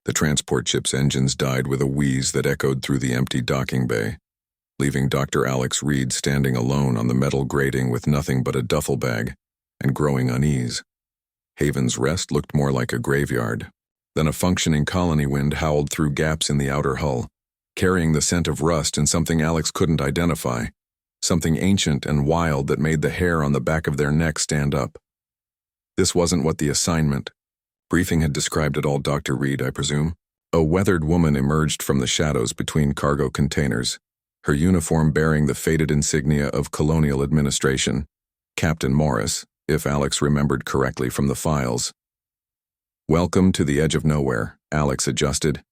The transport ship's engines died with a wheeze that echoed through the empty docking bay, leaving Dr. Alex Reed standing alone on the metal grating with nothing but a duffel bag and growing unease. Haven's Rest looked more like a graveyard. Then a functioning colony wind howled through gaps in the outer hull, carrying the scent of rust and something Alex couldn't identify, something ancient and wild that made the hair on the back of their neck stand up. This wasn't what the assignment briefing had described at all, Dr. Reed, I presume. A weathered woman emerged from the shadows between cargo containers, her uniform bearing the faded insignia of colonial administration, Captain Morris, if Alex remembered correctly from the files. Welcome to the edge of nowhere, Alex adjusted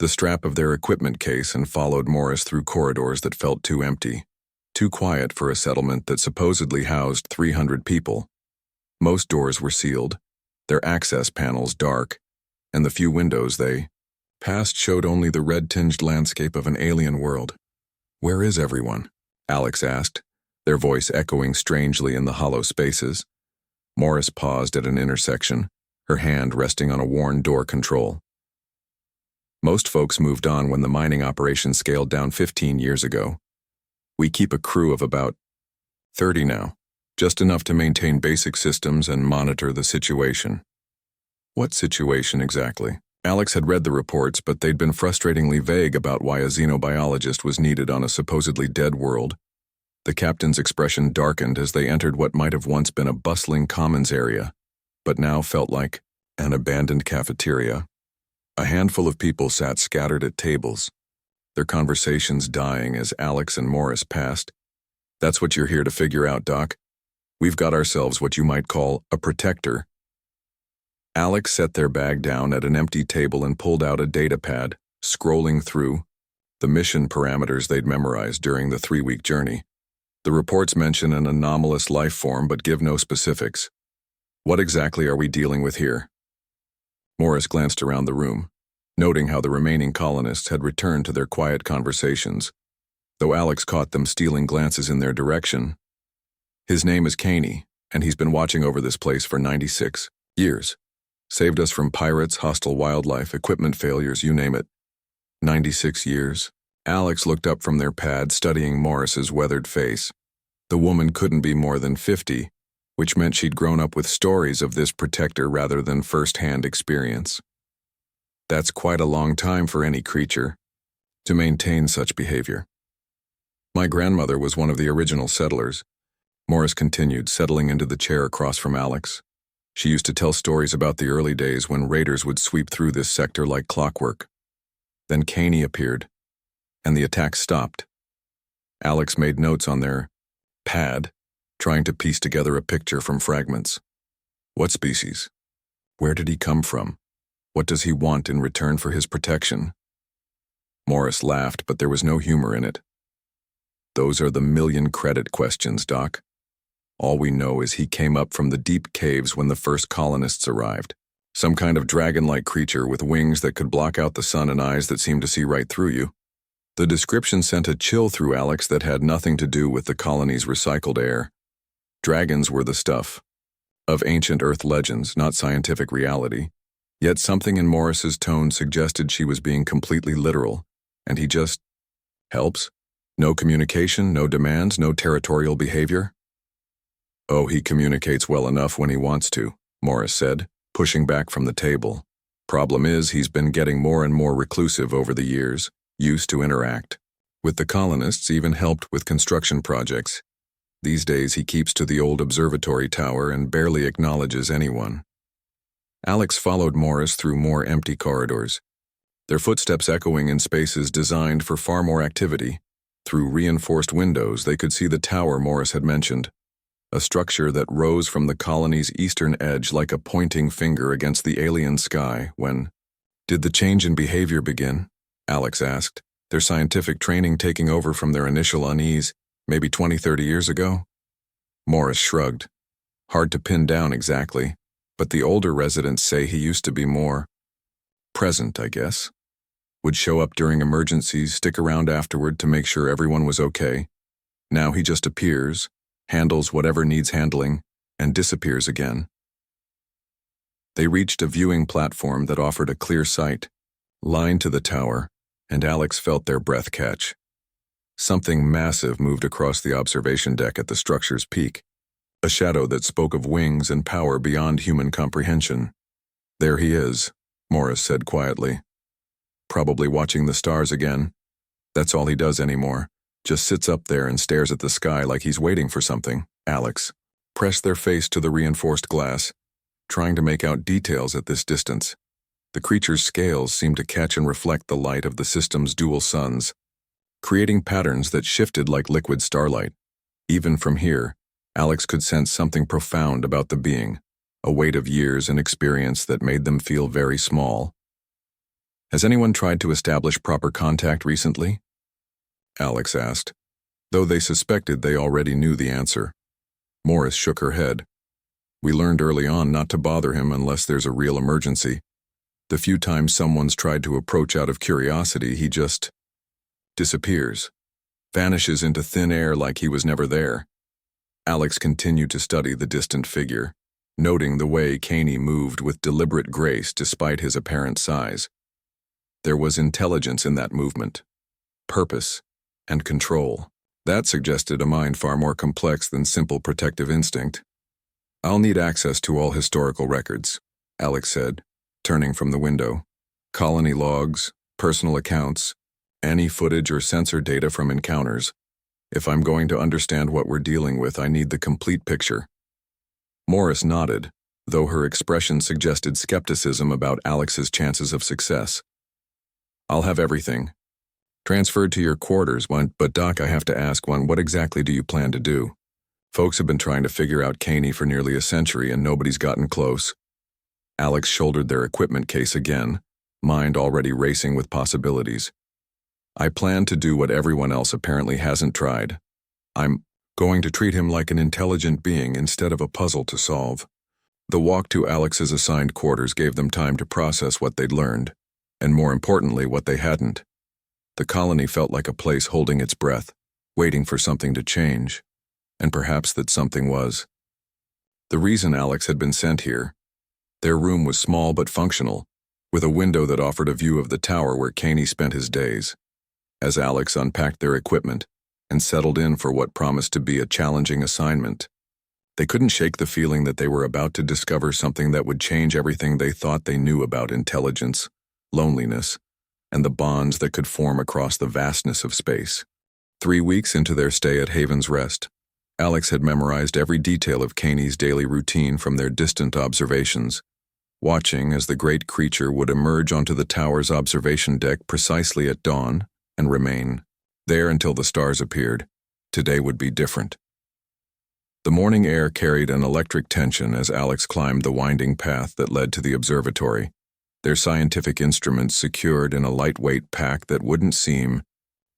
the strap of their equipment case and followed Morris through corridors that felt too empty, too quiet for a settlement that supposedly housed 300 people. Most doors were sealed, their access panels dark, and the few windows they passed showed only the red-tinged landscape of an alien world. "Where is everyone?" Alex asked, their voice echoing strangely in the hollow spaces. Morris paused at an intersection, her hand resting on a worn door control. "Most folks moved on when the mining operation scaled down 15 years ago. We keep a crew of about 30 now, just enough to maintain basic systems and monitor the situation." What situation exactly? Alex had read the reports, but they'd been frustratingly vague about why a xenobiologist was needed on a supposedly dead world. The captain's expression darkened as they entered what might have once been a bustling commons area, but now felt like an abandoned cafeteria. A handful of people sat scattered at tables, their conversations dying as Alex and Morris passed. "That's what you're here to figure out, Doc. We've got ourselves what you might call a protector." Alex set their bag down at an empty table and pulled out a data pad, scrolling through the mission parameters they'd memorized during the 3-week journey. The reports mention an anomalous life form but give no specifics. What exactly are we dealing with here? Morris glanced around the room, noting how the remaining colonists had returned to their quiet conversations, though Alex caught them stealing glances in their direction. "His name is Caney, and he's been watching over this place for 96 years. Saved us from pirates, hostile wildlife, equipment failures, you name it." 96 years? Alex looked up from their pad, studying Morris's weathered face. The woman couldn't be more than 50, which meant she'd grown up with stories of this protector rather than first-hand experience. That's quite a long time for any creature to maintain such behavior. "My grandmother was one of the original settlers," Morris continued, settling into the chair across from Alex. "She used to tell stories about the early days when raiders would sweep through this sector like clockwork. Then Caney appeared, and the attack stopped." Alex made notes on their pad, trying to piece together a picture from fragments. "What species? Where did he come from? What does he want in return for his protection?" Morris laughed, but there was no humor in it. "Those are the million-credit questions, Doc. All we know is he came up from the deep caves when the first colonists arrived. Some kind of dragon-like creature with wings that could block out the sun and eyes that seemed to see right through you." The description sent a chill through Alex that had nothing to do with the colony's recycled air. Dragons were the stuff of ancient Earth legends, not scientific reality. Yet something in Morris's tone suggested she was being completely literal, and he just helps? No communication, no demands, no territorial behavior? "Oh, he communicates well enough when he wants to," Morris said, pushing back from the table. "Problem is, he's been getting more and more reclusive over the years, used to interact with the colonists, even helped with construction projects. These days he keeps to the old observatory tower and barely acknowledges anyone." Alex followed Morris through more empty corridors, their footsteps echoing in spaces designed for far more activity. Through reinforced windows, they could see the tower Morris had mentioned, a structure that rose from the colony's eastern edge like a pointing finger against the alien sky. When did the change in behavior begin? Alex asked, their scientific training taking over from their initial unease, maybe 20-30 years ago? Morris shrugged. Hard to pin down exactly, but the older residents say he used to be more present, I guess. Would show up during emergencies, stick around afterward to make sure everyone was okay. Now he just appears, handles whatever needs handling, and disappears again. They reached a viewing platform that offered a clear sight, lined to the tower, and Alex felt their breath catch. Something massive moved across the observation deck at the structure's peak, a shadow that spoke of wings and power beyond human comprehension. "There he is," Morris said quietly. "Probably watching the stars again. That's all he does anymore. Just sits up there and stares at the sky like he's waiting for something." Alex pressed their face to the reinforced glass, trying to make out details at this distance. The creature's scales seemed to catch and reflect the light of the system's dual suns, creating patterns that shifted like liquid starlight. Even from here, Alex could sense something profound about the being, a weight of years and experience that made them feel very small. "Has anyone tried to establish proper contact recently?" Alex asked, though they suspected they already knew the answer. Morris shook her head. "We learned early on not to bother him unless there's a real emergency. The few times someone's tried to approach out of curiosity, he just disappears, vanishes into thin air like he was never there." Alex continued to study the distant figure, noting the way Caney moved with deliberate grace despite his apparent size. There was intelligence in that movement, purpose, and control. That suggested a mind far more complex than simple protective instinct. "I'll need access to all historical records," Alex said, turning from the window. "Colony logs, personal accounts, any footage or sensor data from encounters. If I'm going to understand what we're dealing with, I need the complete picture." Morris nodded, though her expression suggested skepticism about Alex's chances of success. "I'll have everything transferred to your quarters, but Doc, I have to ask one, what exactly do you plan to do? Folks have been trying to figure out Caney for nearly a century and nobody's gotten close." Alex shouldered their equipment case again, mind already racing with possibilities. "I plan to do what everyone else apparently hasn't tried. I'm going to treat him like an intelligent being instead of a puzzle to solve." The walk to Alex's assigned quarters gave them time to process what they'd learned, and more importantly, what they hadn't. The colony felt like a place holding its breath, waiting for something to change, and perhaps that something was the reason Alex had been sent here. Their room was small but functional, with a window that offered a view of the tower where Caney spent his days. As Alex unpacked their equipment and settled in for what promised to be a challenging assignment, they couldn't shake the feeling that they were about to discover something that would change everything they thought they knew about intelligence, loneliness, and the bonds that could form across the vastness of space. 3 weeks into their stay at Haven's Rest, Alex had memorized every detail of Caney's daily routine from their distant observations, watching as the great creature would emerge onto the tower's observation deck precisely at dawn and remain there until the stars appeared. Today would be different. The morning air carried an electric tension as Alex climbed the winding path that led to the observatory, their scientific instruments secured in a lightweight pack that wouldn't seem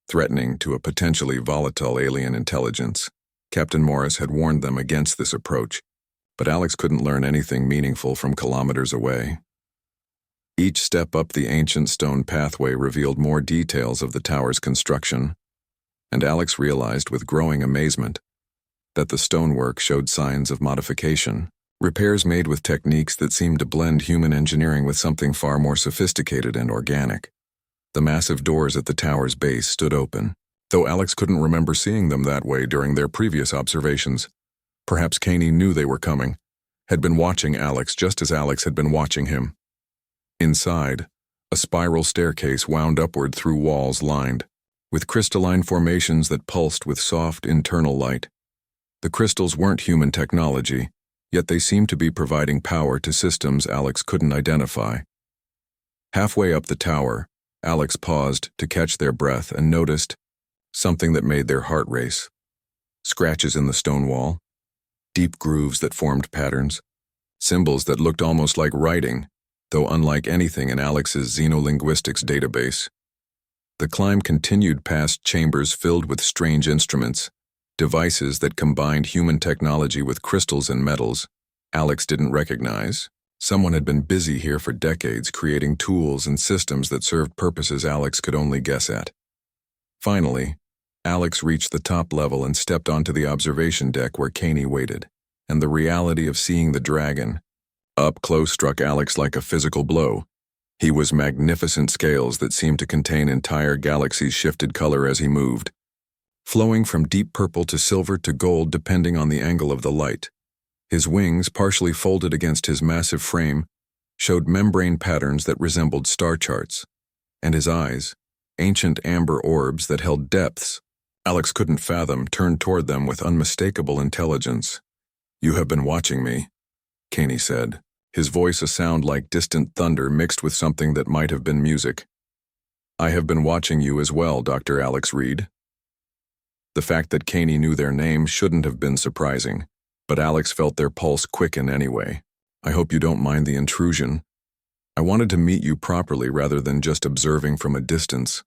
threatening to a potentially volatile alien intelligence. Captain Morris had warned them against this approach, but Alex couldn't learn anything meaningful from kilometers away. Each step up the ancient stone pathway revealed more details of the tower's construction, and Alex realized with growing amazement that the stonework showed signs of modification, repairs made with techniques that seemed to blend human engineering with something far more sophisticated and organic. The massive doors at the tower's base stood open, though Alex couldn't remember seeing them that way during their previous observations. Perhaps Caney knew they were coming, had been watching Alex just as Alex had been watching him. Inside, a spiral staircase wound upward through walls lined with crystalline formations that pulsed with soft internal light. The crystals weren't human technology, yet they seemed to be providing power to systems Alex couldn't identify. Halfway up the tower, Alex paused to catch their breath and noticed something that made their heart race. Scratches in the stone wall, deep grooves that formed patterns, symbols that looked almost like writing, though unlike anything in Alex's xenolinguistics database. The climb continued past chambers filled with strange instruments, devices that combined human technology with crystals and metals Alex didn't recognize. Someone had been busy here for decades creating tools and systems that served purposes Alex could only guess at. Finally, Alex reached the top level and stepped onto the observation deck where Caney waited, and the reality of seeing the dragon up close struck Alex like a physical blow. He was magnificent scales that seemed to contain entire galaxies shifted color as he moved, flowing from deep purple to silver to gold depending on the angle of the light. His wings, partially folded against his massive frame, showed membrane patterns that resembled star charts, and his eyes, ancient amber orbs that held depths Alex couldn't fathom, turned toward them with unmistakable intelligence. "You have been watching me," Caney said, his voice a sound like distant thunder mixed with something that might have been music. "I have been watching you as well, Dr. Alex Reed." The fact that Caney knew their name shouldn't have been surprising, but Alex felt their pulse quicken anyway. "I hope you don't mind the intrusion. I wanted to meet you properly rather than just observing from a distance."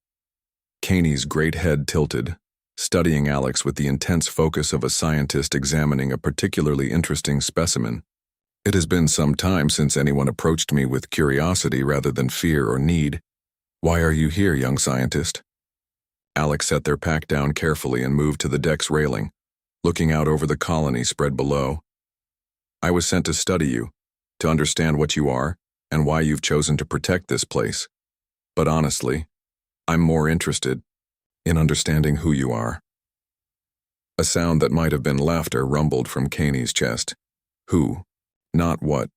Caney's great head tilted, studying Alex with the intense focus of a scientist examining a particularly interesting specimen. "It has been some time since anyone approached me with curiosity rather than fear or need. Why are you here, young scientist?" Alex set their pack down carefully and moved to the deck's railing, looking out over the colony spread below. "I was sent to study you, to understand what you are and why you've chosen to protect this place. But honestly, I'm more interested in understanding who you are." A sound that might have been laughter rumbled from Caney's chest. "Who? Not what.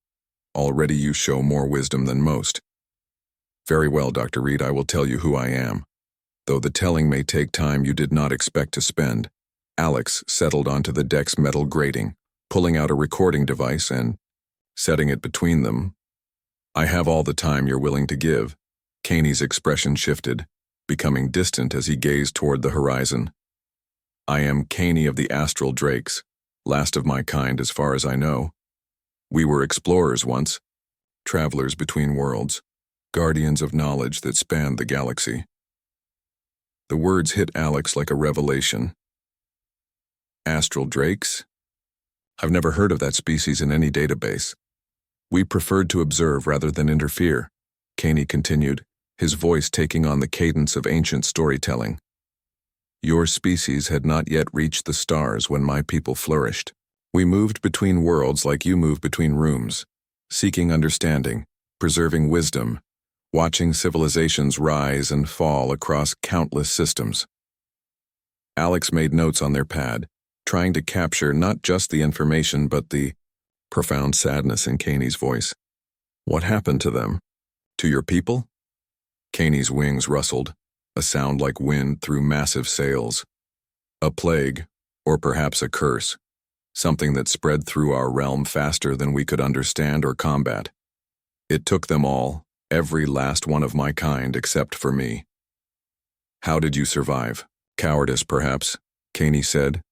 Already you show more wisdom than most." "Very well, Dr. Reed, I will tell you who I am, though the telling may take time you did not expect to spend." Alex settled onto the deck's metal grating, pulling out a recording device and setting it between them. "I have all the time you're willing to give." Caney's expression shifted, becoming distant as he gazed toward the horizon. "I am Caney of the Astral Drakes, last of my kind as far as I know. We were explorers once, travelers between worlds, guardians of knowledge that spanned the galaxy." The words hit Alex like a revelation. "Astral Drakes? I've never heard of that species in any database. We preferred to observe rather than interfere," Caney continued, his voice taking on the cadence of ancient storytelling. "Your species had not yet reached the stars when my people flourished. We moved between worlds like you move between rooms, seeking understanding, preserving wisdom, watching civilizations rise and fall across countless systems." Alex made notes on their pad, trying to capture not just the information but the profound sadness in Caney's voice. "What happened to them? To your people?" Caney's wings rustled, a sound like wind through massive sails. "A plague, or perhaps a curse. Something that spread through our realm faster than we could understand or combat. It took them all, every last one of my kind except for me." "How did you survive? Cowardice, perhaps," Caney said,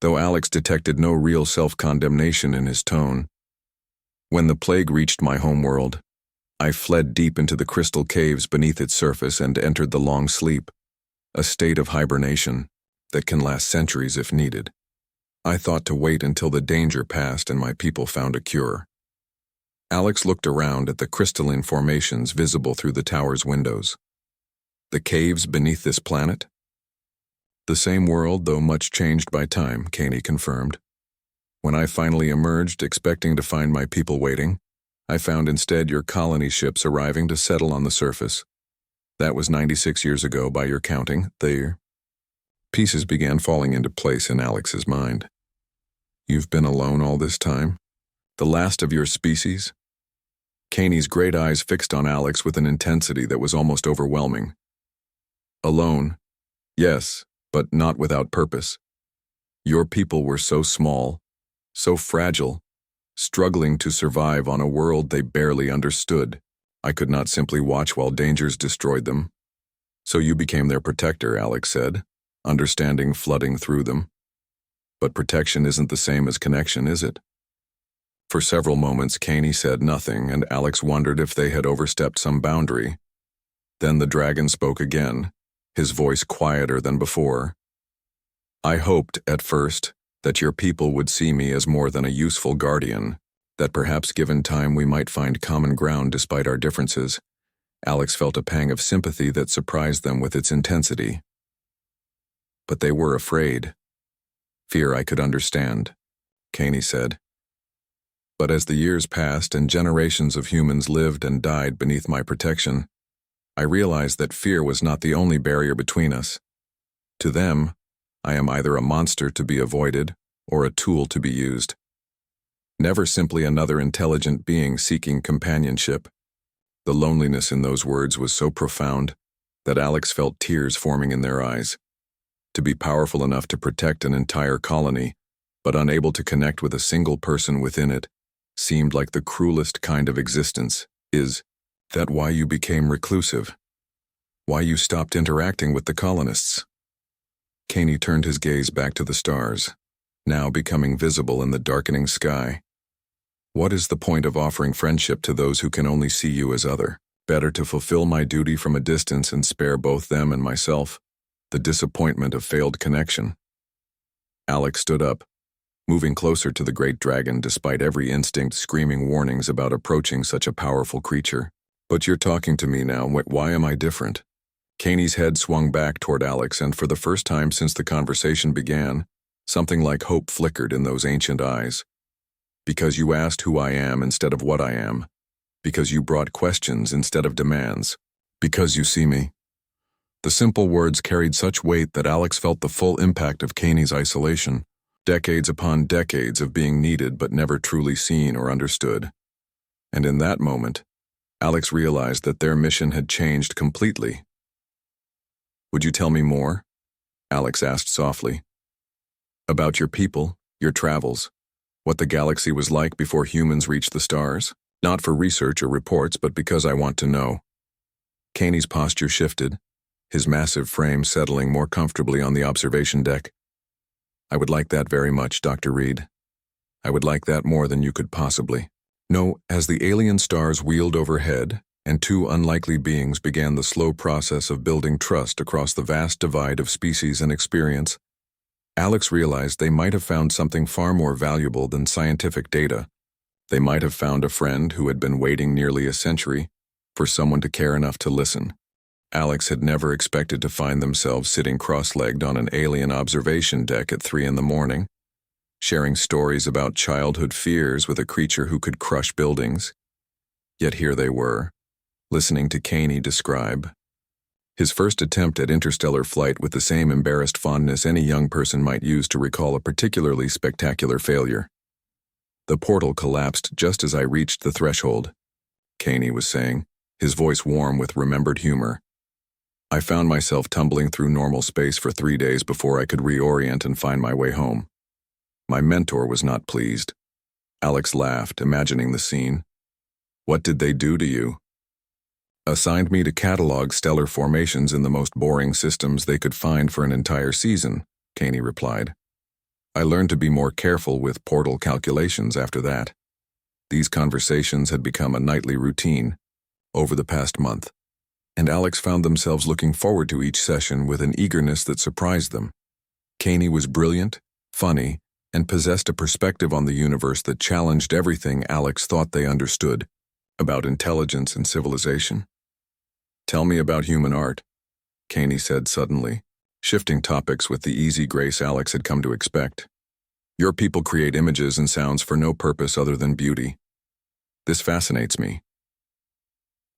though Alex detected no real self-condemnation in his tone. "When the plague reached my homeworld, I fled deep into the crystal caves beneath its surface and entered the long sleep, a state of hibernation that can last centuries if needed. I thought to wait until the danger passed and my people found a cure." Alex looked around at the crystalline formations visible through the tower's windows. "The caves beneath this planet?" "The same world, though much changed by time," Caney confirmed. "When I finally emerged, expecting to find my people waiting, I found instead your colony ships arriving to settle on the surface. That was 96 years ago by your counting. The pieces began falling into place in Alex's mind. "You've been alone all this time? The last of your species?" Caney's great eyes fixed on Alex with an intensity that was almost overwhelming. "Alone, yes, but not without purpose. Your people were so small, so fragile, struggling to survive on a world they barely understood. I could not simply watch while dangers destroyed them. So you became their protector," Alex said, understanding flooding through them. "But protection isn't the same as connection, is it?" For several moments, Caney said nothing, and Alex wondered if they had overstepped some boundary. Then the dragon spoke again, his voice quieter than before. "I hoped, at first, that your people would see me as more than a useful guardian, that perhaps given time we might find common ground despite our differences." Alex felt a pang of sympathy that surprised them with its intensity. "But they were afraid." "Fear I could understand," Caney said. But as the years passed and generations of humans lived and died beneath my protection, I realized that fear was not the only barrier between us. To them, I am either a monster to be avoided or a tool to be used. Never simply another intelligent being seeking companionship. The loneliness in those words was so profound that Alex felt tears forming in their eyes. To be powerful enough to protect an entire colony, but unable to connect with a single person within it, seemed like the cruelest kind of existence. Is that why you became reclusive? Why you stopped interacting with the colonists? Caney turned his gaze back to the stars, now becoming visible in the darkening sky. What is the point of offering friendship to those who can only see you as other? Better to fulfill my duty from a distance and spare both them and myself the disappointment of failed connection. Alex stood up, moving closer to the great dragon despite every instinct screaming warnings about approaching such a powerful creature. But you're talking to me now, why am I different? Caney's head swung back toward Alex, and for the first time since the conversation began, something like hope flickered in those ancient eyes. Because you asked who I am instead of what I am. Because you brought questions instead of demands. Because you see me. The simple words carried such weight that Alex felt the full impact of Caney's isolation. Decades upon decades of being needed but never truly seen or understood. And in that moment, Alex realized that their mission had changed completely. Would you tell me more? Alex asked softly. About your people, your travels, what the galaxy was like before humans reached the stars? Not for research or reports, but because I want to know. Caney's posture shifted, his massive frame settling more comfortably on the observation deck. I would like that very much, Dr. Reed. I would like that more than you could possibly. No, as the alien stars wheeled overhead, and two unlikely beings began the slow process of building trust across the vast divide of species and experience, Alex realized they might have found something far more valuable than scientific data. They might have found a friend who had been waiting nearly a century for someone to care enough to listen. Alex had never expected to find themselves sitting cross-legged on an alien observation deck at 3 a.m, sharing stories about childhood fears with a creature who could crush buildings. Yet here they were, listening to Caney describe his first attempt at interstellar flight with the same embarrassed fondness any young person might use to recall a particularly spectacular failure. The portal collapsed just as I reached the threshold, Caney was saying, his voice warm with remembered humor. I found myself tumbling through normal space for 3 days before I could reorient and find my way home. My mentor was not pleased. Alex laughed, imagining the scene. What did they do to you? Assigned me to catalog stellar formations in the most boring systems they could find for an entire season, Caney replied. I learned to be more careful with portal calculations after that. These conversations had become a nightly routine over the past month, and Alex found themselves looking forward to each session with an eagerness that surprised them. Caney was brilliant, funny, and possessed a perspective on the universe that challenged everything Alex thought they understood about intelligence and civilization. Tell me about human art, Caney said suddenly, shifting topics with the easy grace Alex had come to expect. Your people create images and sounds for no purpose other than beauty. This fascinates me.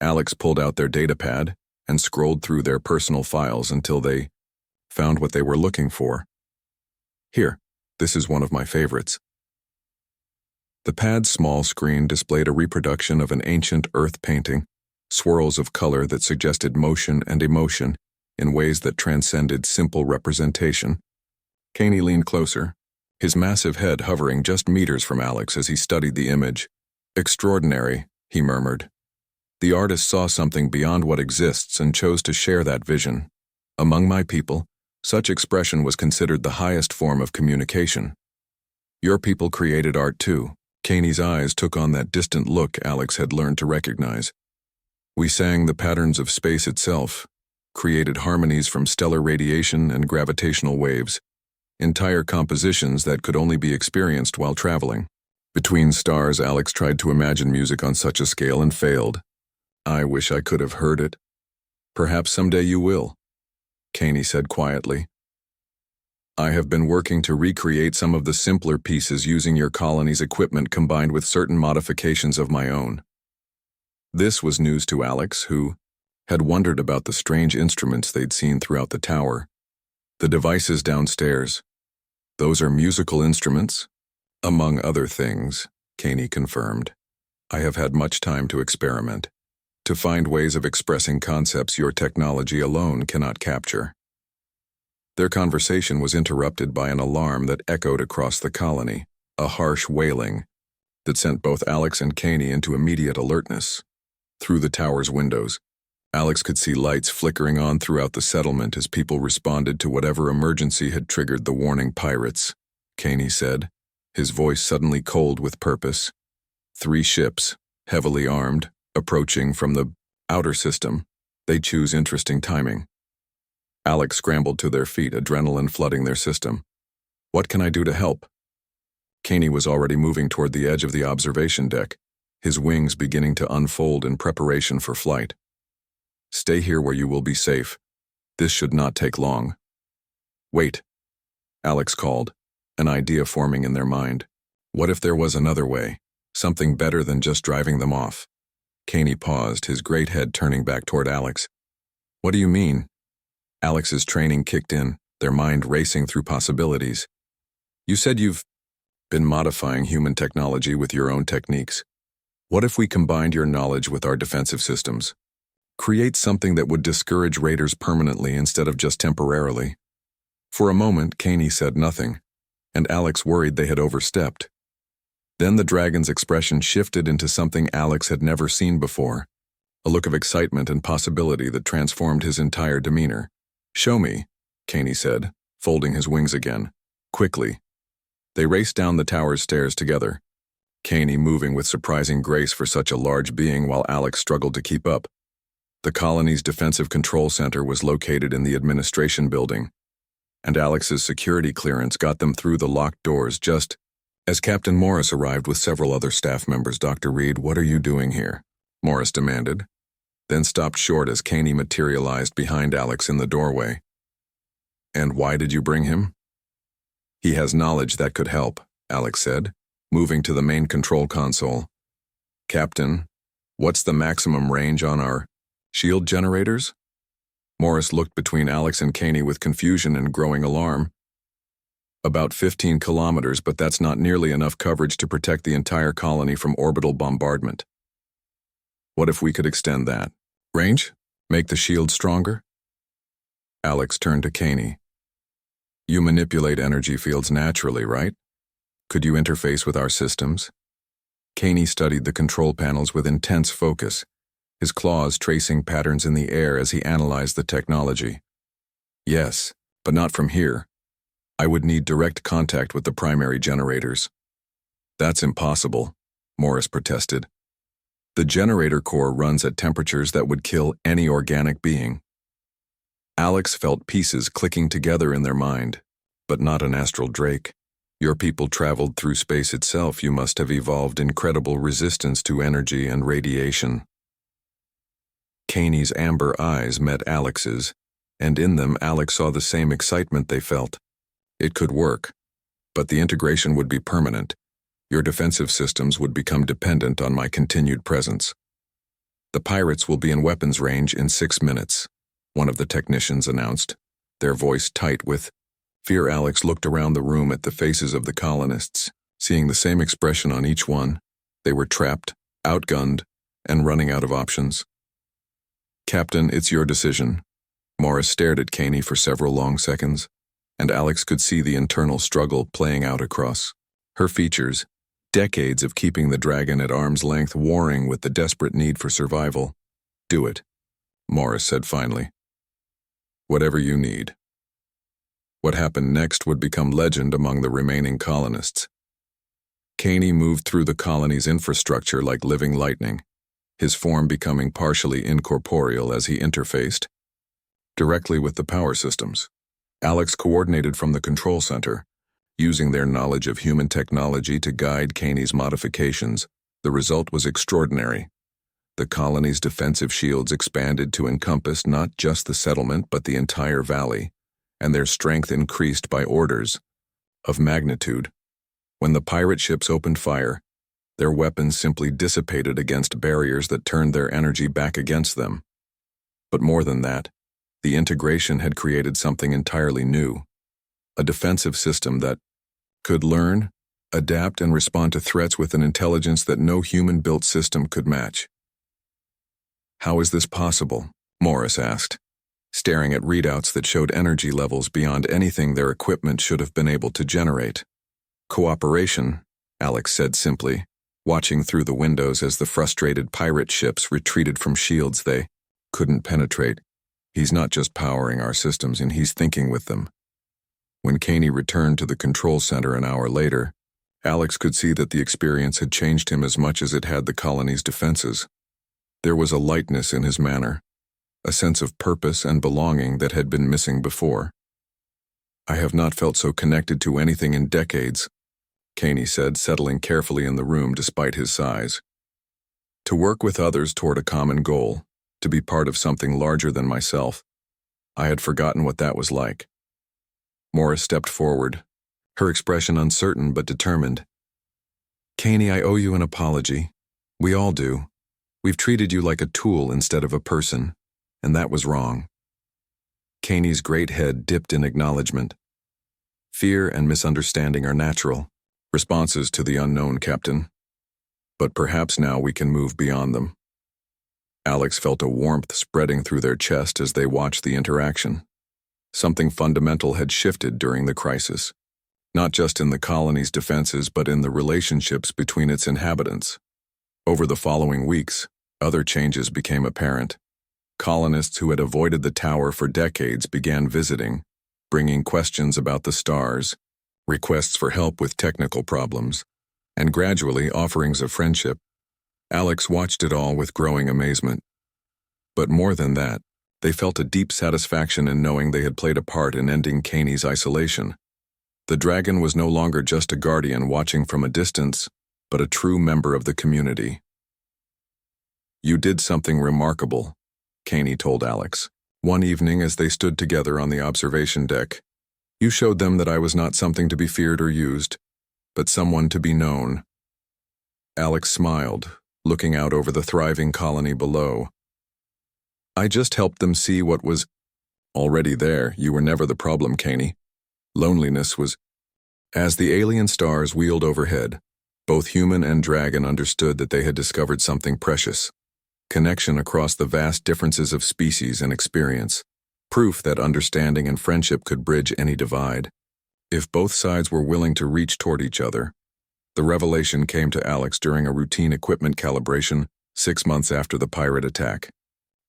Alex pulled out their datapad and scrolled through their personal files until they found what they were looking for. Here, this is one of my favorites. The pad's small screen displayed a reproduction of an ancient earth painting, swirls of color that suggested motion and emotion in ways that transcended simple representation. Caney leaned closer, his massive head hovering just meters from Alex as he studied the image. Extraordinary, he murmured. The artist saw something beyond what exists and chose to share that vision. Among my people, such expression was considered the highest form of communication. Your people created art too. Caney's eyes took on that distant look Alex had learned to recognize. We sang the patterns of space itself, created harmonies from stellar radiation and gravitational waves, entire compositions that could only be experienced while traveling. Between stars, Alex tried to imagine music on such a scale and failed. I wish I could have heard it. Perhaps someday you will, Caney said quietly. I have been working to recreate some of the simpler pieces using your colony's equipment combined with certain modifications of my own. This was news to Alex, who had wondered about the strange instruments they'd seen throughout the tower. The devices downstairs. Those are musical instruments? Among other things, Caney confirmed. I have had much time to experiment, to find ways of expressing concepts your technology alone cannot capture. Their conversation was interrupted by an alarm that echoed across the colony, a harsh wailing that sent both Alex and Caney into immediate alertness. Through the tower's windows, Alex could see lights flickering on throughout the settlement as people responded to whatever emergency had triggered the warning pirates. Caney said, his voice suddenly cold with purpose. 3 ships, heavily armed, approaching from the outer system. They choose interesting timing. Alex scrambled to their feet, adrenaline flooding their system. What can I do to help? Caney was already moving toward the edge of the observation deck, his wings beginning to unfold in preparation for flight. Stay here where you will be safe. This should not take long. Wait, Alex called, an idea forming in their mind. What if there was another way, something better than just driving them off? Caney paused, his great head turning back toward Alex. What do you mean? Alex's training kicked in, their mind racing through possibilities. You said you've been modifying human technology with your own techniques. What if we combined your knowledge with our defensive systems? Create something that would discourage raiders permanently instead of just temporarily. For a moment, Caney said nothing, and Alex worried they had overstepped. Then the dragon's expression shifted into something Alex had never seen before, a look of excitement and possibility that transformed his entire demeanor. Show me, Caney said, folding his wings again. Quickly. They raced down the tower's stairs together, Caney moving with surprising grace for such a large being while Alex struggled to keep up. The colony's defensive control center was located in the administration building, and Alex's security clearance got them through the locked doors just as Captain Morris arrived with several other staff members. Dr. Reed, what are you doing here? Morris demanded, then stopped short as Caney materialized behind Alex in the doorway. And why did you bring him? He has knowledge that could help, Alex said, moving to the main control console. Captain, what's the maximum range on our shield generators? Morris looked between Alex and Caney with confusion and growing alarm. About 15 kilometers, but that's not nearly enough coverage to protect the entire colony from orbital bombardment. What if we could extend that? Range? Make the shield stronger? Alex turned to Caney. You manipulate energy fields naturally, right? Could you interface with our systems? Caney studied the control panels with intense focus, his claws tracing patterns in the air as he analyzed the technology. Yes, but not from here. I would need direct contact with the primary generators. That's impossible, Morris protested. The generator core runs at temperatures that would kill any organic being. Alex felt pieces clicking together in their mind, but not an astral drake. Your people traveled through space itself. You must have evolved incredible resistance to energy and radiation. Caney's amber eyes met Alex's, and in them Alex saw the same excitement they felt. It could work, but the integration would be permanent. Your defensive systems would become dependent on my continued presence. The pirates will be in weapons range in 6 minutes, one of the technicians announced, their voice tight with fear. Alex looked around the room at the faces of the colonists, seeing the same expression on each one. They were trapped, outgunned, and running out of options. Captain, it's your decision. Morris stared at Caney for several long seconds, and Alex could see the internal struggle playing out across her features, decades of keeping the dragon at arm's length warring with the desperate need for survival. Do it, Morris said finally. Whatever you need. What happened next would become legend among the remaining colonists. Caney moved through the colony's infrastructure like living lightning, his form becoming partially incorporeal as he interfaced directly with the power systems. Alex coordinated from the control center, using their knowledge of human technology to guide Caney's modifications. The result was extraordinary. The colony's defensive shields expanded to encompass not just the settlement but the entire valley, and their strength increased by orders of magnitude. When the pirate ships opened fire, their weapons simply dissipated against barriers that turned their energy back against them. But more than that, the integration had created something entirely new, a defensive system that could learn, adapt, and respond to threats with an intelligence that no human-built system could match. "How is this possible?" Morris asked, staring at readouts that showed energy levels beyond anything their equipment should have been able to generate. "Cooperation," Alex said simply, watching through the windows as the frustrated pirate ships retreated from shields they couldn't penetrate. "He's not just powering our systems, and he's thinking with them." When Caney returned to the control center an hour later, Alex could see that the experience had changed him as much as it had the colony's defenses. There was a lightness in his manner, a sense of purpose and belonging that had been missing before. "I have not felt so connected to anything in decades," Caney said, settling carefully in the room despite his size. "To work with others toward a common goal, to be part of something larger than myself, I had forgotten what that was like." Morris stepped forward, her expression uncertain but determined. "Caney, I owe you an apology. We all do. We've treated you like a tool instead of a person, and that was wrong." Caney's great head dipped in acknowledgement. "Fear and misunderstanding are natural responses to the unknown, Captain. But perhaps now we can move beyond them." Alex felt a warmth spreading through their chest as they watched the interaction. Something fundamental had shifted during the crisis, not just in the colony's defenses but in the relationships between its inhabitants. Over the following weeks, other changes became apparent. Colonists who had avoided the tower for decades began visiting, bringing questions about the stars, requests for help with technical problems, and gradually offerings of friendship. Alex watched it all with growing amazement. But more than that, they felt a deep satisfaction in knowing they had played a part in ending Caney's isolation. The dragon was no longer just a guardian watching from a distance, but a true member of the community. "You did something remarkable," Caney told Alex, one evening as they stood together on the observation deck. "You showed them that I was not something to be feared or used, but someone to be known." Alex smiled, looking out over the thriving colony below. "I just helped them see what was already there. You were never the problem, Caney. Loneliness was." As the alien stars wheeled overhead, both human and dragon understood that they had discovered something precious. Connection across the vast differences of species and experience. Proof that understanding and friendship could bridge any divide, if both sides were willing to reach toward each other. The revelation came to Alex during a routine equipment calibration 6 months after the pirate attack.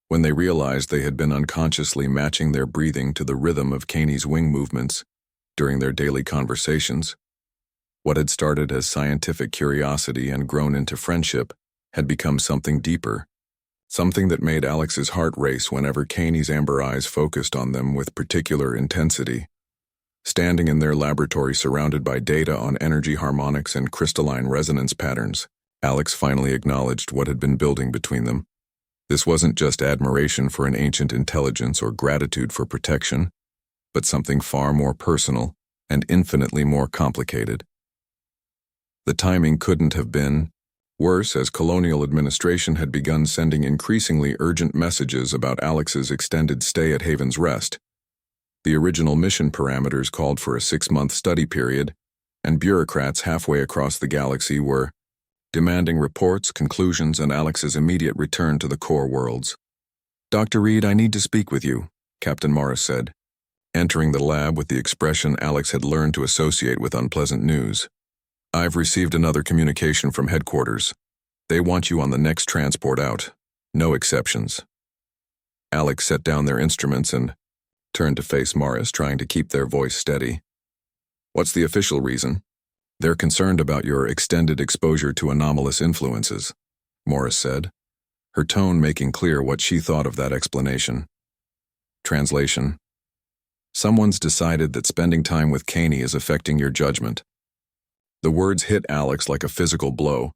When they realized they had been unconsciously matching their breathing to the rhythm of Caney's wing movements during their daily conversations. What had started as scientific curiosity and grown into friendship had become something deeper. Something that made Alex's heart race whenever Caney's amber eyes focused on them with particular intensity. Standing in their laboratory surrounded by data on energy harmonics and crystalline resonance patterns, Alex finally acknowledged what had been building between them. This wasn't just admiration for an ancient intelligence or gratitude for protection, but something far more personal and infinitely more complicated. The timing couldn't have been worse, as colonial administration had begun sending increasingly urgent messages about Alex's extended stay at Haven's Rest. The original mission parameters called for a 6-month study period, and bureaucrats halfway across the galaxy were demanding reports, conclusions, and Alex's immediate return to the core worlds. "Dr. Reed, I need to speak with you," Captain Morris said, entering the lab with the expression Alex had learned to associate with unpleasant news. "I've received another communication from headquarters. They want you on the next transport out. No exceptions." Alex set down their instruments and turned to face Morris, trying to keep their voice steady. "What's the official reason?" "They're concerned about your extended exposure to anomalous influences," Morris said, her tone making clear what she thought of that explanation. Translation: "Someone's decided that spending time with Caney is affecting your judgment." The words hit Alex like a physical blow,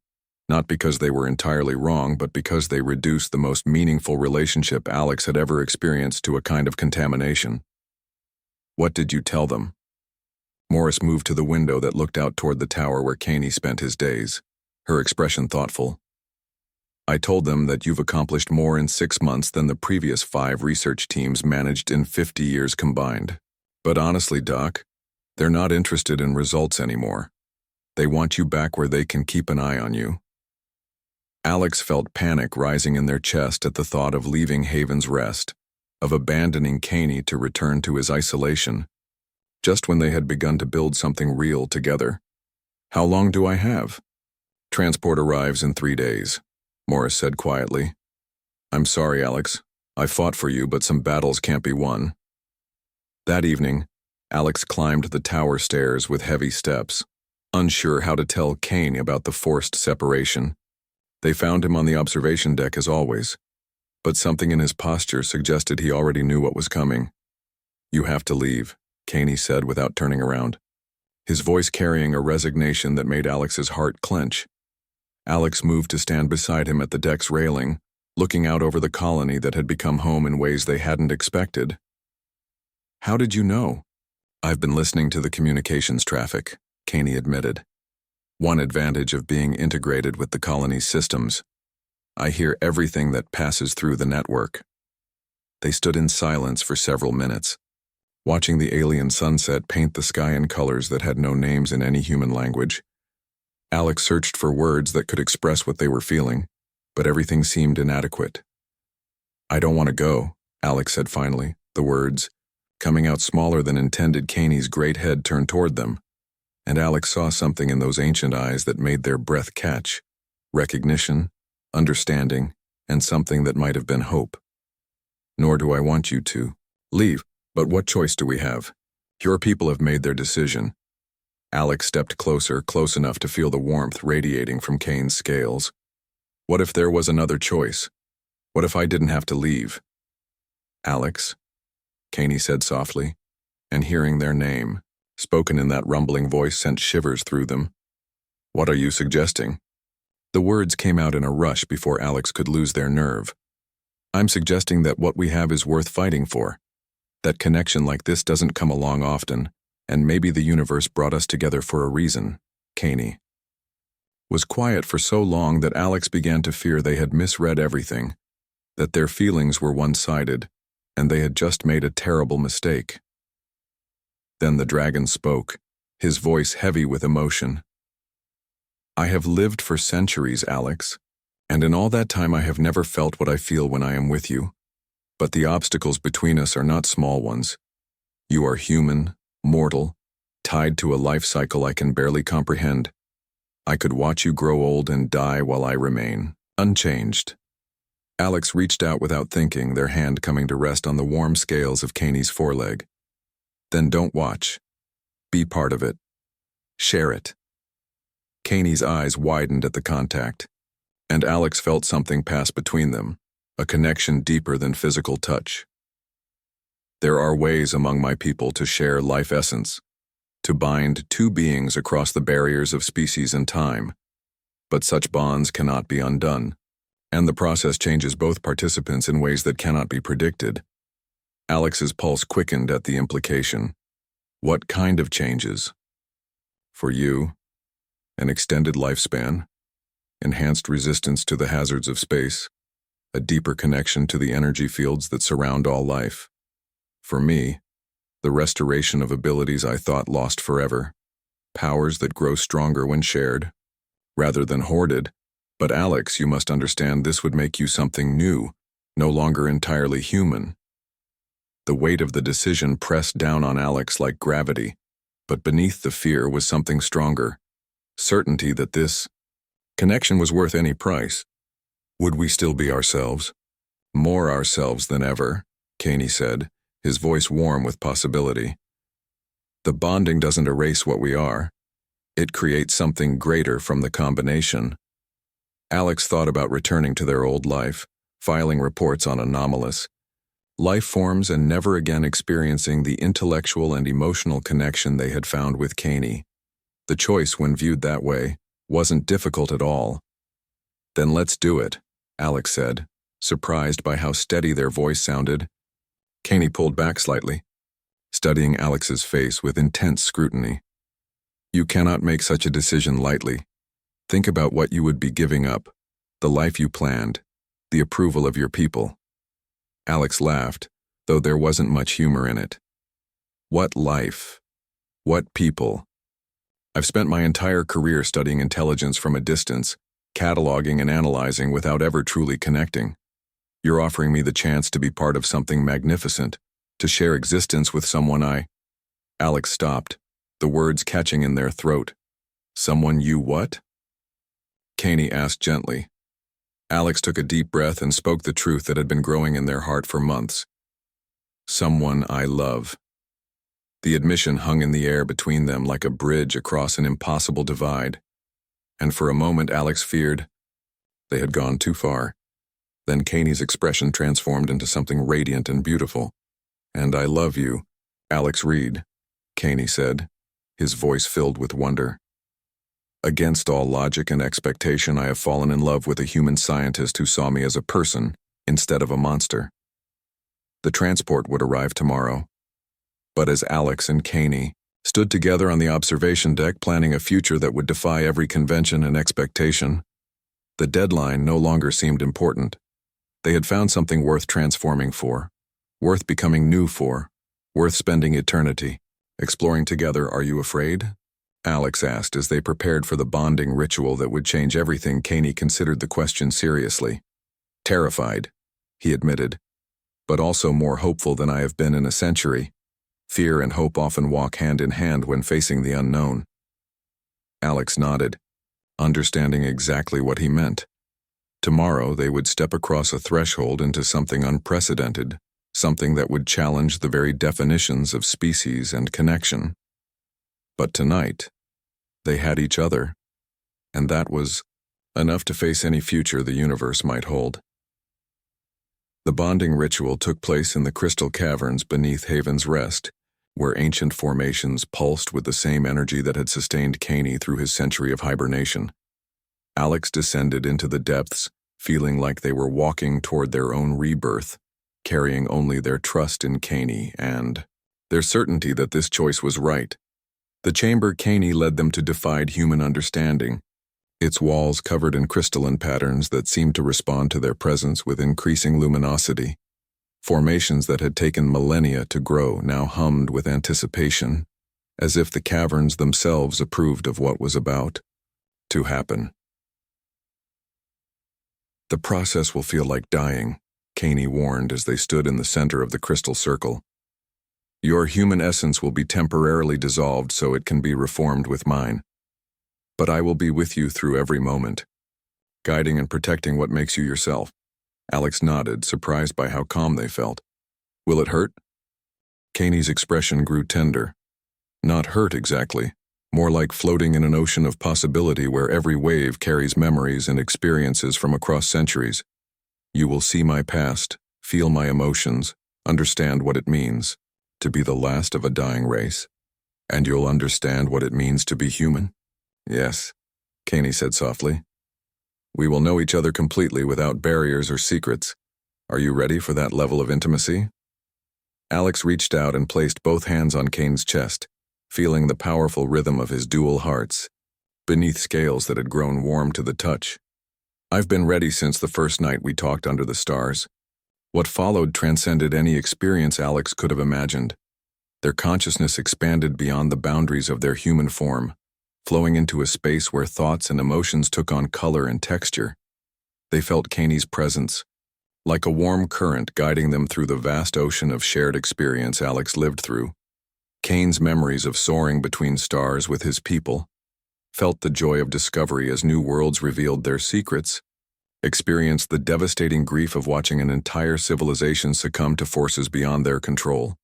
not because they were entirely wrong, but because they reduced the most meaningful relationship Alex had ever experienced to a kind of contamination. What did you tell them? Morris moved to the window that looked out toward the tower where Caney spent his days, her expression thoughtful. I told them that you've accomplished more in 6 months than the previous 5 research teams managed in 50 years combined. But honestly, Doc, they're not interested in results anymore. They want you back where they can keep an eye on you. Alex felt panic rising in their chest at the thought of leaving Haven's Rest, of abandoning Caney to return to his isolation, just when they had begun to build something real together. How long do I have? Transport arrives in 3 days, Morris said quietly. I'm sorry, Alex. I fought for you, but some battles can't be won. That evening, Alex climbed the tower stairs with heavy steps, unsure how to tell Caney about the forced separation. They found him on the observation deck as always, but something in his posture suggested he already knew what was coming. You have to leave, Caney said without turning around, his voice carrying a resignation that made Alex's heart clench. Alex moved to stand beside him at the deck's railing, looking out over the colony that had become home in ways they hadn't expected. How did you know? I've been listening to the communications traffic, Caney admitted. One advantage of being integrated with the colony's systems. I hear everything that passes through the network. They stood in silence for several minutes, watching the alien sunset paint the sky in colors that had no names in any human language. Alex searched for words that could express what they were feeling, but everything seemed inadequate. I don't want to go, Alex said finally, the words, coming out smaller than intended. Caney's great head turned toward them, and Alex saw something in those ancient eyes that made their breath catch. Recognition, understanding, and something that might have been hope. Nor do I want you to leave, but what choice do we have? Your people have made their decision. Alex stepped closer, close enough to feel the warmth radiating from Kane's scales. What if there was another choice? What if I didn't have to leave? Alex, Caney said softly, and hearing their name, spoken in that rumbling voice, sent shivers through them. What are you suggesting? The words came out in a rush before Alex could lose their nerve. I'm suggesting that what we have is worth fighting for. That connection like this doesn't come along often, and maybe the universe brought us together for a reason. Caney was quiet for so long that Alex began to fear they had misread everything, that their feelings were one-sided, and they had just made a terrible mistake. Then the dragon spoke, his voice heavy with emotion. I have lived for centuries, Alex, and in all that time I have never felt what I feel when I am with you. But the obstacles between us are not small ones. You are human, mortal, tied to a life cycle I can barely comprehend. I could watch you grow old and die while I remain, unchanged. Alex reached out without thinking, their hand coming to rest on the warm scales of Caney's foreleg. Then don't watch. Be part of it. Share it. Caney's eyes widened at the contact, and Alex felt something pass between them, a connection deeper than physical touch. There are ways among my people to share life essence, to bind two beings across the barriers of species and time, but such bonds cannot be undone, and the process changes both participants in ways that cannot be predicted. Alex's pulse quickened at the implication. What kind of changes? For you, an extended lifespan, enhanced resistance to the hazards of space, a deeper connection to the energy fields that surround all life. For me, the restoration of abilities I thought lost forever, powers that grow stronger when shared, rather than hoarded. But Alex, you must understand this would make you something new, no longer entirely human. The weight of the decision pressed down on Alex like gravity, but beneath the fear was something stronger, certainty that this connection was worth any price. Would we still be ourselves? More ourselves than ever, Caney said, his voice warm with possibility. The bonding doesn't erase what we are. It creates something greater from the combination. Alex thought about returning to their old life, filing reports on anomalous life forms and never again experiencing the intellectual and emotional connection they had found with Caney. The choice, when viewed that way, wasn't difficult at all. Then let's do it, Alex said, surprised by how steady their voice sounded. Caney pulled back slightly. studying Alex's face with intense scrutiny. "You cannot make such a decision lightly. Think about what you would be giving up, the life you planned, the approval of your people." Alex laughed, though there wasn't much humor in it. "What life? What people? I've spent my entire career studying intelligence from a distance, cataloging and analyzing without ever truly connecting. You're offering me the chance to be part of something magnificent, to share existence with someone I—" Alex stopped, the words catching in their throat. "Someone you what?" Caney asked gently. Alex took a deep breath and spoke the truth that had been growing in their heart for months. "Someone I love." The admission hung in the air between them like a bridge across an impossible divide. And for a moment Alex feared they had gone too far. Then Caney's expression transformed into something radiant and beautiful. "And I love you, Alex Reed," Caney said, his voice filled with wonder. "Against all logic and expectation, I have fallen in love with a human scientist who saw me as a person instead of a monster. The transport would arrive tomorrow." But as Alex and Caney stood together on the observation deck planning a future that would defy every convention and expectation, the deadline no longer seemed important. They had found something worth transforming for, worth becoming new for, worth spending eternity. Exploring together, "Are you afraid?" Alex asked as they prepared for the bonding ritual that would change everything. Caney considered the question seriously. "Terrified," he admitted, "but also more hopeful than I have been in a century. Fear and hope often walk hand in hand when facing the unknown." Alex nodded, understanding exactly what he meant. Tomorrow they would step across a threshold into something unprecedented, something that would challenge the very definitions of species and connection. But tonight, they had each other, and that was enough to face any future the universe might hold. The bonding ritual took place in the crystal caverns beneath Haven's Rest, where ancient formations pulsed with the same energy that had sustained Caney through his century of hibernation. Alex descended into the depths, feeling like they were walking toward their own rebirth, carrying only their trust in Caney and their certainty that this choice was right. The chamber Caney led them to defied human understanding, its walls covered in crystalline patterns that seemed to respond to their presence with increasing luminosity. Formations that had taken millennia to grow now hummed with anticipation, as if the caverns themselves approved of what was about to happen. "The process will feel like dying," Caney warned as they stood in the center of the crystal circle. "Your human essence will be temporarily dissolved so it can be reformed with mine. But I will be with you through every moment, guiding and protecting what makes you yourself." Alex nodded, surprised by how calm they felt. "Will it hurt?" Caney's expression grew tender. Not hurt exactly, more like floating in an ocean of possibility where every wave carries memories and experiences from across centuries. "You will see my past, feel my emotions, understand what it means to be the last of a dying race. And you'll understand what it means to be human." "Yes," Caney said softly. "We will know each other completely without barriers or secrets. Are you ready for that level of intimacy?" Alex reached out and placed both hands on Kane's chest, feeling the powerful rhythm of his dual hearts, beneath scales that had grown warm to the touch. "I've been ready since the first night we talked under the stars." What followed transcended any experience Alex could have imagined. Their consciousness expanded beyond the boundaries of their human form, flowing into a space where thoughts and emotions took on color and texture. They felt Caney's presence, like a warm current guiding them through the vast ocean of shared experience Alex lived through. Kane's memories of soaring between stars with his people, felt the joy of discovery as new worlds revealed their secrets, experienced the devastating grief of watching an entire civilization succumb to forces beyond their control.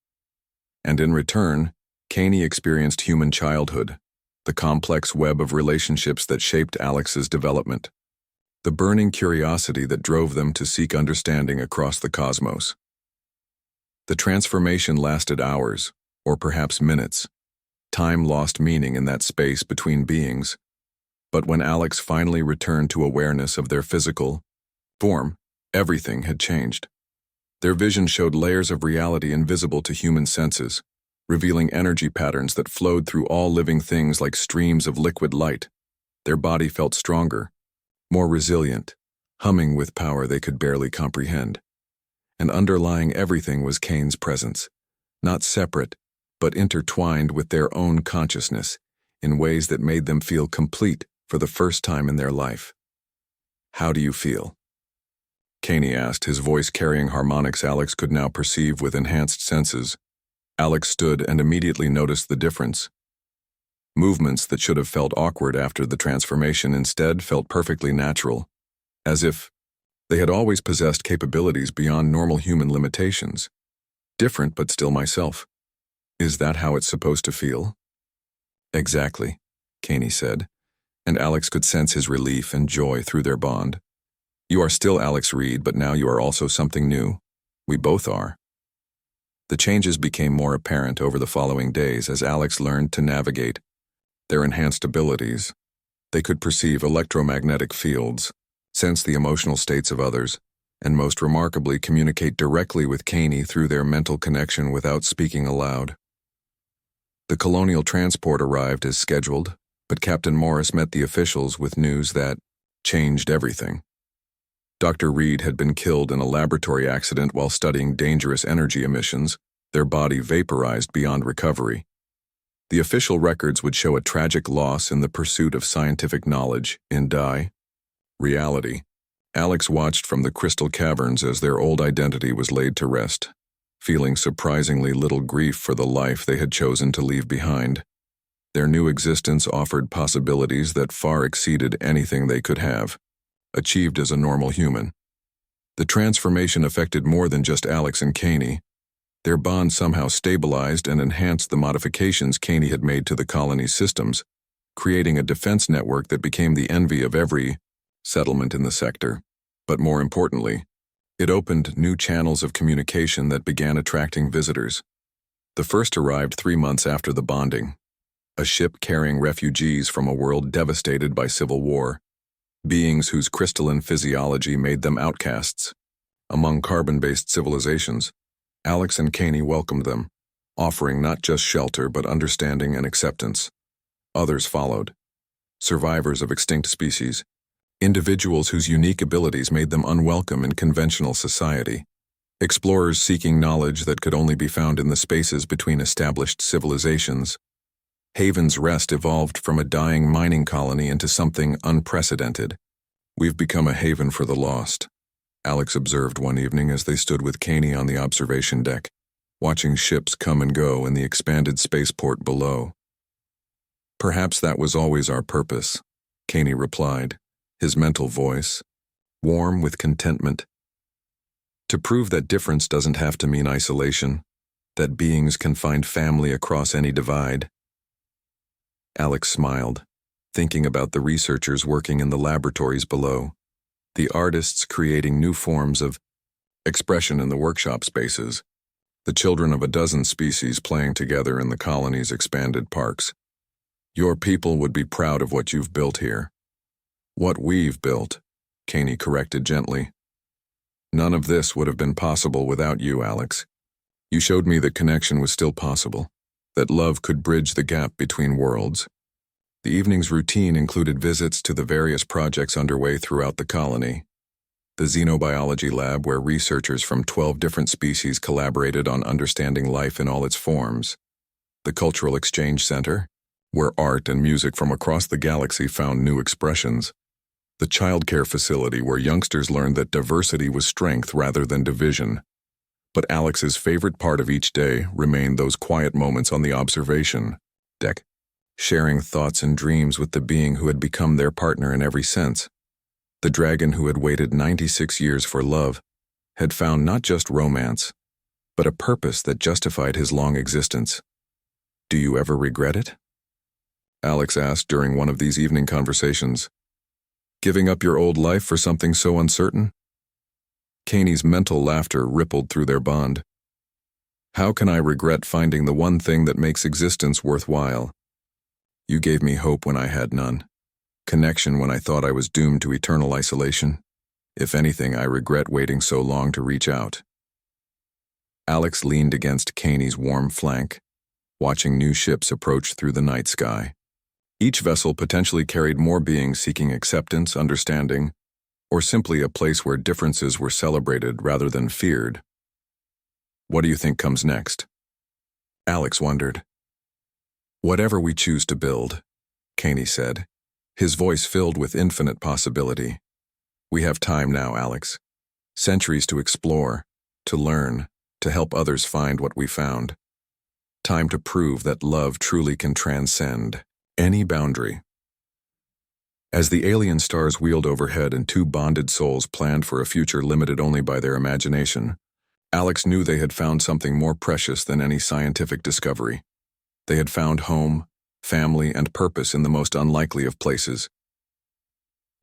And in return, Caney experienced human childhood, the complex web of relationships that shaped Alex's development, the burning curiosity that drove them to seek understanding across the cosmos. The transformation lasted hours, or perhaps minutes. Time lost meaning in that space between beings. But when Alex finally returned to awareness of their physical form, everything had changed. Their vision showed layers of reality invisible to human senses, revealing energy patterns that flowed through all living things like streams of liquid light. Their body felt stronger, more resilient, humming with power they could barely comprehend. And underlying everything was Kane's presence, not separate, but intertwined with their own consciousness in ways that made them feel complete for the first time in their life. "How do you feel?" Kane asked, his voice carrying harmonics Alex could now perceive with enhanced senses. Alex stood and immediately noticed the difference. Movements that should have felt awkward after the transformation instead felt perfectly natural, as if they had always possessed capabilities beyond normal human limitations. Different, but still myself. Is that how it's supposed to feel? Exactly, Kane said, and Alex could sense his relief and joy through their bond. You are still Alex Reed, but now you are also something new. We both are. The changes became more apparent over the following days as Alex learned to navigate their enhanced abilities. They could perceive electromagnetic fields, sense the emotional states of others, and most remarkably communicate directly with Kane through their mental connection without speaking aloud. The colonial transport arrived as scheduled, but Captain Morris met the officials with news that changed everything. Dr. Reed had been killed in a laboratory accident while studying dangerous energy emissions, their body vaporized beyond recovery. The official records would show a tragic loss in the pursuit of scientific knowledge in reality. Alex watched from the crystal caverns as their old identity was laid to rest, feeling surprisingly little grief for the life they had chosen to leave behind. Their new existence offered possibilities that far exceeded anything they could have achieved as a normal human. The transformation affected more than just Alex and Kane. Their bond somehow stabilized and enhanced the modifications Kane had made to the colony's systems, creating a defense network that became the envy of every settlement in the sector. But more importantly, it opened new channels of communication that began attracting visitors. The first arrived 3 months after the bonding, a ship carrying refugees from a world devastated by civil war, beings whose crystalline physiology made them outcasts. Among carbon-based civilizations, Alex and Kane welcomed them, offering not just shelter but understanding and acceptance. Others followed, survivors of extinct species, individuals whose unique abilities made them unwelcome in conventional society, explorers seeking knowledge that could only be found in the spaces between established civilizations. Haven's Rest evolved from a dying mining colony into something unprecedented. We've become a haven for the lost, Alex observed one evening as they stood with Kane on the observation deck, watching ships come and go in the expanded spaceport below. Perhaps that was always our purpose, Kane replied, his mental voice warm with contentment. To prove that difference doesn't have to mean isolation, that beings can find family across any divide. Alex smiled, thinking about the researchers working in the laboratories below, the artists creating new forms of expression in the workshop spaces, the children of a dozen species playing together in the colony's expanded parks. Your people would be proud of what you've built here. What we've built, Kane corrected gently. None of this would have been possible without you, Alex. You showed me that connection was still possible, that love could bridge the gap between worlds. The evening's routine included visits to the various projects underway throughout the colony. The xenobiology lab, where researchers from 12 different species collaborated on understanding life in all its forms. The cultural exchange center, where art and music from across the galaxy found new expressions. The childcare facility, where youngsters learned that diversity was strength rather than division. But Alex's favorite part of each day remained those quiet moments on the observation deck, sharing thoughts and dreams with the being who had become their partner in every sense. The dragon who had waited 96 years for love had found not just romance, but a purpose that justified his long existence. Do you ever regret it? Alex asked during one of these evening conversations. Giving up your old life for something so uncertain? Kane's mental laughter rippled through their bond. How can I regret finding the one thing that makes existence worthwhile? You gave me hope when I had none, connection when I thought I was doomed to eternal isolation. If anything, I regret waiting so long to reach out. Alex leaned against Kane's warm flank, watching new ships approach through the night sky. Each vessel potentially carried more beings seeking acceptance, understanding, or simply a place where differences were celebrated rather than feared. What do you think comes next? Alex wondered. Whatever we choose to build, Caney said, his voice filled with infinite possibility. We have time now, Alex. Centuries to explore, to learn, to help others find what we found. Time to prove that love truly can transcend any boundary. As the alien stars wheeled overhead and two bonded souls planned for a future limited only by their imagination, Alex knew they had found something more precious than any scientific discovery. They had found home, family, and purpose in the most unlikely of places.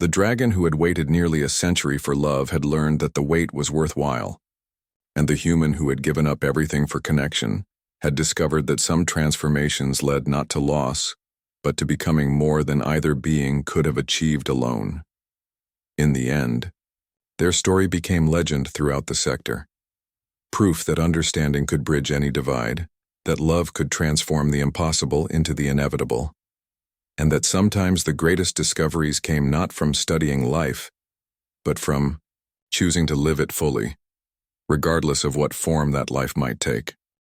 The dragon who had waited nearly a century for love had learned that the wait was worthwhile, and the human who had given up everything for connection had discovered that some transformations led not to loss, but to becoming more than either being could have achieved alone. In the end, their story became legend throughout the sector. Proof that understanding could bridge any divide, that love could transform the impossible into the inevitable, and that sometimes the greatest discoveries came not from studying life, but from choosing to live it fully, regardless of what form that life might take.